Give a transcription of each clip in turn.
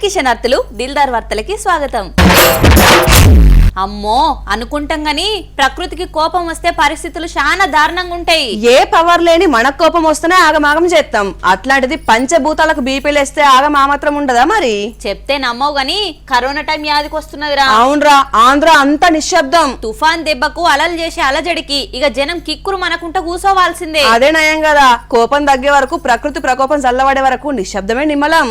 కిషనార్థులు దిల్దార్ వార్తలకి స్వాగతం. అమ్మో అనుకుంటాం గాని ప్రకృతికి కోపం వస్తే పరిస్థితులు చాలా దారుణంగా ఉంటాయి. ఏ పవర్ లేని మనకు కోపం వస్తేనే ఆగమాగం చేస్తాం. అట్లాంటిది పంచభూతాలకు బీపీలేస్తే ఆగమాత్రం ఉండదా? మరి చెప్తే నమ్మవు గాని కరోనా టైం యాదికి వస్తున్నదిరా. అవునరా, ఆంధ్ర అంతా నిశ్శబ్దం. తుఫాన్ దెబ్బకు అలలు చేసే అలజడికి ఇక జనం కిక్కురు మనకుంటా కూసోవాల్సిందే. అదే నయం కదా. కోపం తగ్గే వరకు, ప్రకృతి ప్రకోపం చల్లబడే వరకు నిశ్శబ్దమే నిమ్మలం.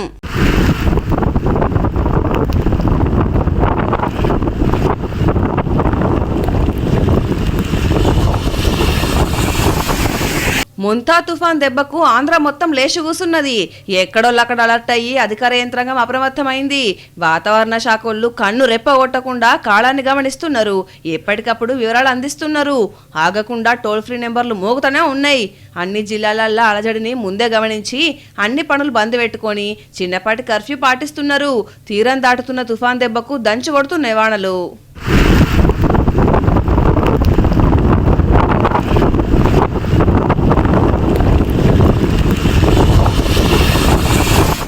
ముంతా తుఫాన్ దెబ్బకు ఆంధ్ర మొత్తం లేచి కూసున్నది. ఎక్కడోళ్ళక్కడ అలర్ట్ అయ్యి అధికార యంత్రాంగం అప్రమత్తమైంది. వాతావరణ శాఖోళ్ళు కన్ను రెప్పగొట్టకుండా కాలాన్ని గమనిస్తున్నారు. ఎప్పటికప్పుడు వివరాలు అందిస్తున్నారు. ఆగకుండా టోల్ ఫ్రీ నెంబర్లు మోగుతూనే ఉన్నాయి. అన్ని జిల్లాలల్లో అలజడిని ముందే గమనించి అన్ని పనులు బంద్ పెట్టుకొని చిన్నపాటి కర్ఫ్యూ పాటిస్తున్నారు. తీరం దాటుతున్న తుఫాన్ దెబ్బకు దంచి కొడుతున్నాయి వానలు.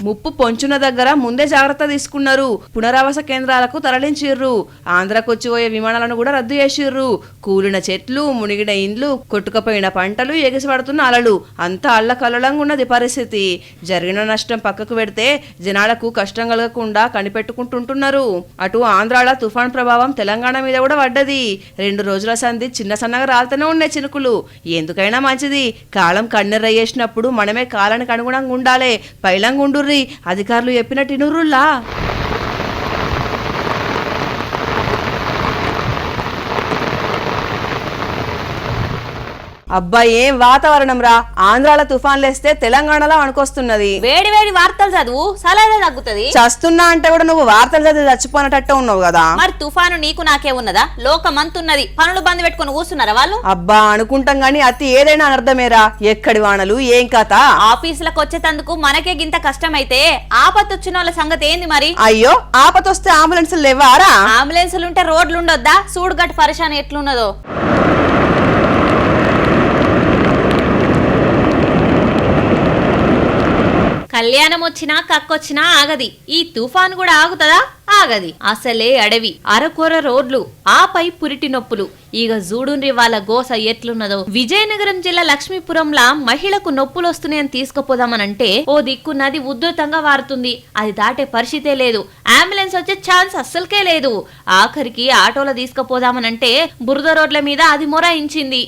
ముప్పు పొంచున దగ్గర ముందే జాగ్రత్త తీసుకున్నారు. పునరావాస కేంద్రాలకు తరలించిర్రు. ఆంధ్రకు వచ్చిపోయే విమానాలను కూడా రద్దు చేసిర్రు. కూలిన చెట్లు, మునిగిన ఇండ్లు, కొట్టుకుపోయిన పంటలు, ఎగిసిపడుతున్న అలలు అంతా అల్లకల్లంగా ఉన్నది పరిస్థితి. జరిగిన నష్టం పక్కకు పెడితే జనాలకు కష్టం కలగకుండా కనిపెట్టుకుంటుంటున్నారు. అటు ఆంధ్రాల తుఫాన్ ప్రభావం తెలంగాణ మీద కూడా పడ్డది. 2 రోజుల సంధి చిన్న సన్నగా రాలుతూనే ఉన్నాయి చినుకులు. ఎందుకైనా మంచిది. కాలం కన్నెర్రయ్యేసినప్పుడు మనమే కాలానికి అనుగుణంగా ఉండాలి. పైలంగా ఉండుర్రి. అధికారులు చెప్పినట్టు ఇనుర్రుల్లా. అబ్బా ఏం వాతావరణం రా. ఆంధ్రాల తుఫాన్ లేస్తే తెలంగాణలో వణుకొస్తున్నది. వేడి వేడి వార్తలు చదువు సలహా తగ్గుతుంది. చస్తున్నా అంటే కూడా నువ్వు వార్తలు చదివి చచ్చిపోయినట్టు ఉన్నావు కదా. మరి తుఫాను నీకు నాకే ఉన్నదా? లోకమంతున్నది. పనులు బంద్ పెట్టుకుని కూర్చున్నారా వాళ్ళు? అబ్బా అనుకుంటాం గాని అతి ఏదైనా అర్థమేరా. ఎక్కడి వానలు ఏం కథ. ఆఫీసులకు వచ్చేటందుకు మనకే గింత కష్టమైతే ఆపత్తొచ్చిన వాళ్ళ సంగతి ఏంది మరి? అయ్యో ఆపతొస్తే అంబులెన్సులు లేవారా? అంబులెన్సులుంటే రోడ్లు ఉండొద్దా? సూడుగట్టు పరిశాన్ ఎట్లున్నదో. కళ్యాణం వచ్చినా కక్కొచ్చినా ఆగది. ఈ తుఫాను కూడా ఆగుతదా? ఆగది. అసలే అడవి, అరకొర రోడ్లు, ఆపై పురిటి నొప్పులు. ఇక జూడుండ్రి వాళ్ళ గోస ఎట్లున్నదో. విజయనగరం జిల్లా లక్ష్మీపురంలా మహిళకు నొప్పులు వస్తున్నాయని తీసుకుపోదామనంటే ఓ దిక్కు నది ఉధృతంగా వారుతుంది. అది దాటే పరిస్థితే లేదు. అంబులెన్స్ వచ్చే ఛాన్స్ అస్సలకే లేదు. ఆఖరికి ఆటోలో తీసుకుపోదామనంటే బురద రోడ్ల మీద అది మొరాయించింది.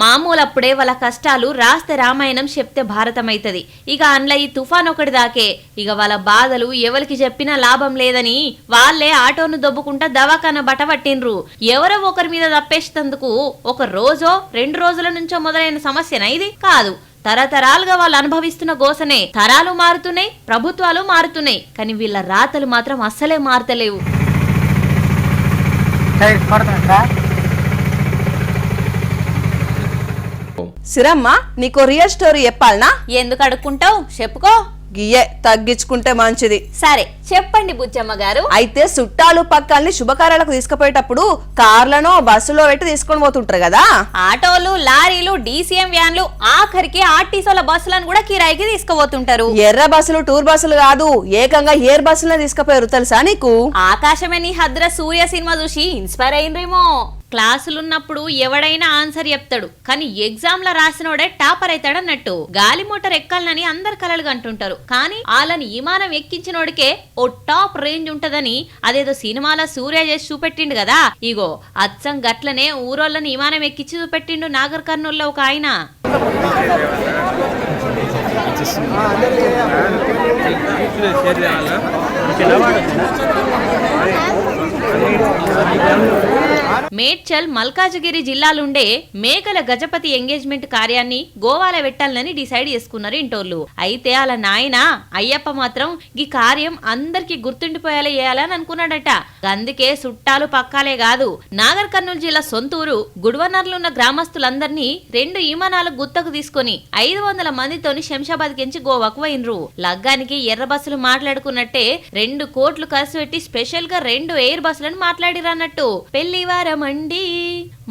మామూలప్పుడే వాళ్ళ కష్టాలు రాస్తే రామాయణం, చెప్తే భారతమైతది. ఇక అందులో ఈ తుఫాన్ ఒకటి దాకే. ఇక వాళ్ళ బాధలు ఎవరికి చెప్పినా లాభం లేదని వాళ్లే ఆటోను దొబ్బుకుంటా దవాఖాన బట పట్టిండ్రు. ఎవరో ఒకరి మీద తప్పేసేందుకు ఒక రోజో 2 రోజుల నుంచో మొదలైన సమస్యనా ఇది? కాదు. తరతరాలుగా వాళ్ళు అనుభవిస్తున్న గోసనే. తరాలు మారుతున్నాయి, ప్రభుత్వాలు మారుతున్నాయి, కానీ వీళ్ళ రాతలు మాత్రం అస్సలే మారుతలేవు. సిరమ్మ నీకో రియల్ స్టోరీ చెప్పాలనా? ఎందుకు అడుక్కుంటావు? చెప్పుకో. గియ్యే తగ్గించుకుంటే మంచిది. సరే చెప్పండి బుజ్జమ్మ గారు. అయితే చుట్టాలు పక్కల్ని శుభకార్యాలకు తీసుకుపోయేటప్పుడు కార్లను బస్సులో పెట్టి తీసుకొని పోతుంటారు కదా. ఆటోలు, లారీలు, DCM వ్యాన్లు, ఆఖరికి ఆర్టీసీల బస్సులను కూడా కిరాయికి తీసుకుపోతుంటారు. ఎర్ర బస్సులు, టూర్ బస్సులు కాదు, ఏకంగా ఎయిర్ బస్సులను తీసుకుపోయారు తెలుసా నీకు? ఆకాశమే నీ హద్ర సూర్య సినిమా చూసి ఇన్స్పైర్ అయినరేమో. క్లాసులున్నప్పుడు ఎవడైనా ఆన్సర్ చెప్తాడు, కానీ ఎగ్జామ్ లో రాసినోడే టాపర్ అవుతాడన్నట్టు. గాలి మోటార్ ఎక్కాలని అందరు కలలుగా అంటుంటారు, కానీ వాళ్ళని విమానం ఎక్కించినోడికే ఓ టాప్ రేంజ్ ఉంటదని అదేదో సినిమాలో సూర్య చేసి చూపెట్టిండు కదా. ఇగో అచ్చం గట్లనే ఊరోళ్ళని విమానం ఎక్కించి చూపెట్టిండు నాగర్ కర్నూల్లో ఒక ఆయన. మేడ్చల్, మల్కాజిగిరి జిల్లాలుండే మేకల గజపతి ఎంగేజ్మెంట్ కార్యాన్ని గోవాలో పెట్టాలని డిసైడ్ చేసుకున్నారు ఇంటోళ్ళు. అయితే అలా నాయన అయ్యప్ప మాత్రం ఈ కార్యం అందరికి గుర్తుండిపోయేలా చేయాలని అనుకున్నాడట. అందుకే చుట్టాలు పక్కాలే కాదు, నాగర్ కర్నూలు జిల్లా సొంతూరు గుడ్వనర్లున్న గ్రామస్తులందరినీ 2 విమానాలు గుత్తకు తీసుకుని 500 మందితోని శంషాబాద్ హైదరాబాద్ కించి గోవాకు పోయినరు. లగ్గానికి ఎర్ర బస్సులు మాట్లాడుకున్నట్టే 2 కోట్లు ఖర్చు పెట్టి స్పెషల్ గా 2 ఎయిర్ బస్సులను మాట్లాడిరన్నట్టు. పెళ్లివారమండి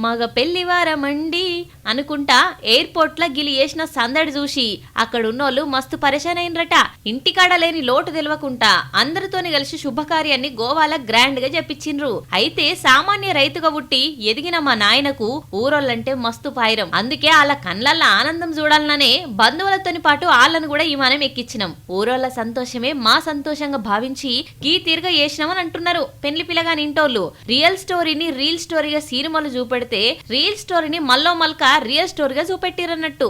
మగ పెళ్లివారమండి అనుకుంటా ఎయిర్పోర్ట్ ల గిలి చేసిన సందడి చూసి అక్కడున్నోళ్ళు మస్తు పరిశాన్ అయినరట. ఇంటికాడ లేని లోటు తెలవకుండా అందరితోని కలిసి శుభకార్యాన్ని గోవాల గ్రాండ్ గా చెప్పించిండ్రు. అయితే సామాన్య రైతుగా పుట్టి ఎదిగిన మా నాయనకు ఊరోళ్ళంటే మస్తు పాయిరం. అందుకే వాళ్ళ కళ్ళల్ల ఆనందం చూడాలనే బంధువులతోని పాటు వాళ్ళను కూడా ఈ మనం ఎక్కించినాం. ఊరోళ్ళ సంతోషమే మా సంతోషంగా భావించి గీ తీరుగా చేసినామని అంటున్నారు పెళ్లి పిల్లగాని ఇంటోళ్ళు. రియల్ స్టోరీని రీల్ స్టోరీగా సినిమాలు చూపెడితే రియల్ స్టోరీని మల్లో మల్క రియల్ స్టోరీగా చూపెట్టిరన్నట్టు.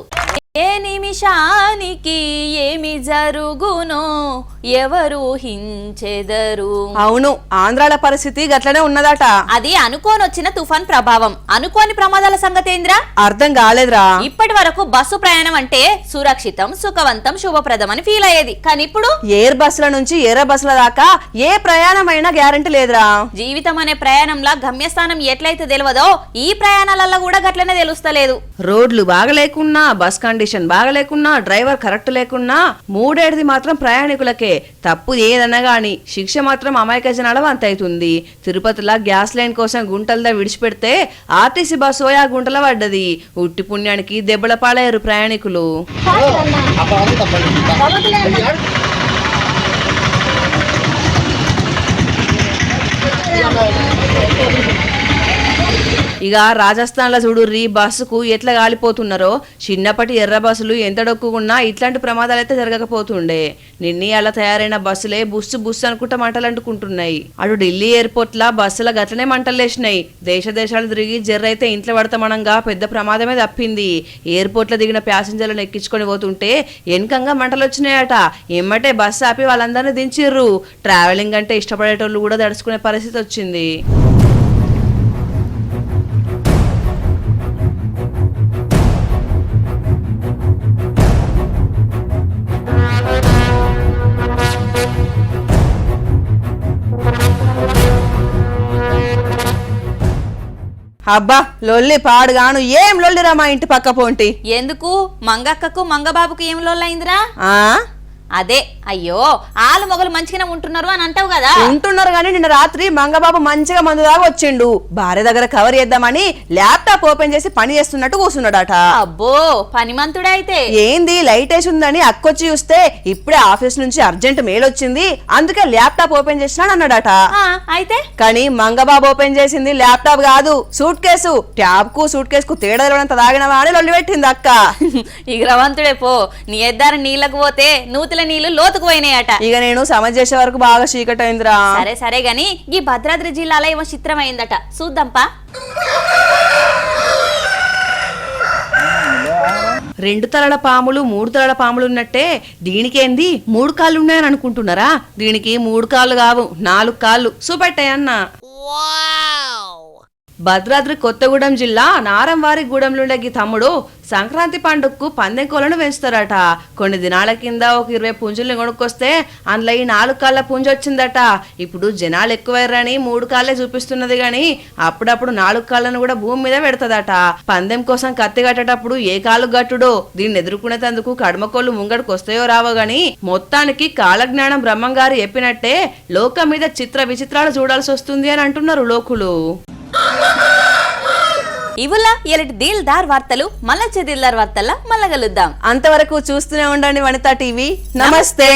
ఏ నిమిషానికి ఏమి జరుగునో ఎవరు హించెదరు. అవును, ఆంధ్రాల పరిస్థితి గట్లనే ఉన్నదట. అది అనుకోనొచ్చిన తుఫాన్ ప్రభావం. అనుకోని ప్రమాదాల సంగతి ఏంద్రా అర్థం కాలేదురా. ఇప్పటి వరకు బస్సు ప్రయాణం అంటే సురక్షితం, సుఖవంతం, శుభప్రదం అని ఫీల్ అయ్యేది. కానీ ఇప్పుడు ఎయిర్ బస్సుల నుంచి ఎర్ర బస్సుల దాకా ఏ ప్రయాణం అయినా గ్యారంటీ లేదురా. జీవితం అనే ప్రయాణంలో గమ్యస్థానం ఎట్లయితే తెలియదో ఈ ప్రయాణాలలో కూడా గట్లనే తెలుస్తలేదు. రోడ్లు బాగలేకున్నా, బస్ కండిషన్ బాగలేకున్నా, డ్రైవర్ కరెక్ట్ లేకున్నా 3 మాత్రం ప్రయాణికులకే. తప్పు ఏదన్నా గాని శిక్ష మాత్రం అమాయక జనాల వంతైతుంది. తిరుపతిలో గ్యాస్ లైన్ కోసం గుంటలదా విడిచిపెడితే ఆర్టీసీ బస్సు ఆ గుంటల పడ్డది. ఉట్టి పుణ్యానికి దెబ్బల పాలయ్యారు ప్రయాణికులు. ఇక రాజస్థాన్ లో చూడుర్రి బస్సుకు ఎట్లా గాలిపోతున్నారో. చిన్నప్పటి ఎర్ర బస్సులు ఎంత డొక్కుకున్నా ఇట్లాంటి ప్రమాదాలు అయితే జరగకపోతుండే. నిన్నీ అలా తయారైన బస్సులే బుస్సు బుస్సు అనుకుంటా మంటలు అంటుకుంటున్నాయి. అటు ఢిల్లీ ఎయిర్పోర్ట్ లా బస్సుల గట్లనే మంటలు లేచినాయి. దేశాలు తిరిగి జర్రైతే ఇంట్లో పడతామనంగా పెద్ద ప్రమాదమే తప్పింది. ఎయిర్పోర్ట్ లో దిగిన ప్యాసింజర్లను ఎక్కించుకొని పోతుంటే వెనకంగా మంటలు వచ్చినాయట. ఎమ్మటే బస్సు ఆపి వాళ్ళందరినీ దించిర్రు. ట్రావెలింగ్ అంటే ఇష్టపడేటోళ్ళు కూడా దడుచుకునే పరిస్థితి వచ్చింది. అబ్బా లొల్లి పాడుగాను. ఏం లొల్లిరా మా ఇంటి పక్క పోంటి. ఎందుకు మంగక్కకు మంగబాబుకు ఏం లోలైందిరా? అదే అయ్యో ఆలు మొగలు మంచిగానే ఉంటున్నారు అని అంటావు కదా. ఉంటున్నారు గానీ నిన్న రాత్రి మంగబాబు మంచిగా మందు దాకా వచ్చిండు. భార్య దగ్గర కవర్ చేద్దామని ల్యాప్టాప్ ఓపెన్ చేసి పని చేస్తున్నట్టు కూర్చున్నాడట. అబ్బో పనిమంతుడే అయితే. ఏంది లైట్ వేసి ఉందని అక్కొచ్చి చూస్తే ఇప్పుడే ఆఫీస్ నుంచి అర్జెంట్ మెయిల్ వచ్చింది, అందుకే ల్యాప్టాప్ ఓపెన్ చేసినాడు అన్నాడట. అయితే కానీ మంగబాబు ఓపెన్ చేసింది ల్యాప్టాప్ కాదు, సూట్ కేసు. ట్యాబ్ కు సూట్ కేసు కు తేడా తెలవనంత తాగినవా అని లొల్లి పెట్టింది అక్క. ఇగ్రవంతుడే పో, నీ ఎద్దారు నీళ్ళకు పోతే నూతుల నీళ్లు లోతుకు పోయినాయట. ఇక నేను సమ చేసే వరకు బాగా చీకటైందిరా. సరే సరే గాని ఈ భద్రాద్రి జిల్లాలో ఏమో చిత్రమైందట, చూద్దాంపా. 2 తలల పాములు 3 తలల పాములు ఉన్నట్టే దీనికేంది 3 కాళ్ళు ఉన్నాయని అనుకుంటున్నారా? దీనికి 3 కాళ్ళు కావు, 4 కాళ్ళు. చూపెట్టాయన్న. భద్రాద్రి కొత్తగూడెం జిల్లా నారంవారిగూడెంలుండే తమ్ముడు సంక్రాంతి పండుగకు పందెం కోళ్లను పెంచుతారట. కొన్ని దినాల కింద ఒక 20 పుంజుల్ని కొనుక్కొస్తే అందులో ఈ 4 కాళ్ళ పుంజు వచ్చిందట. ఇప్పుడు జనాలు ఎక్కువైరని 3 కాళ్ళే చూపిస్తున్నది గాని అప్పుడప్పుడు 4 కాళ్ళను కూడా భూమి మీద పెడతదట. పందెం కోసం కత్తి కట్టేటప్పుడు ఏ కాలు గట్టుడో దీన్ని ఎదుర్కొనేందుకు కడమకోళ్ళు ముంగడికి వస్తాయో రావో గాని మొత్తానికి కాలజ్ఞానం బ్రహ్మంగారు చెప్పినట్టే లోకం మీద చిత్ర విచిత్రాలు చూడాల్సి వస్తుంది అని అంటున్నారు లోకులు. ఇవులా ఎలటి దిల్దార్ వార్తలు మళ్ళా దిల్దార్ వార్తల్లో మళ్ళా కలుద్దాం. అంతవరకు చూస్తూనే ఉండండి వనితా టీవీ. నమస్తే.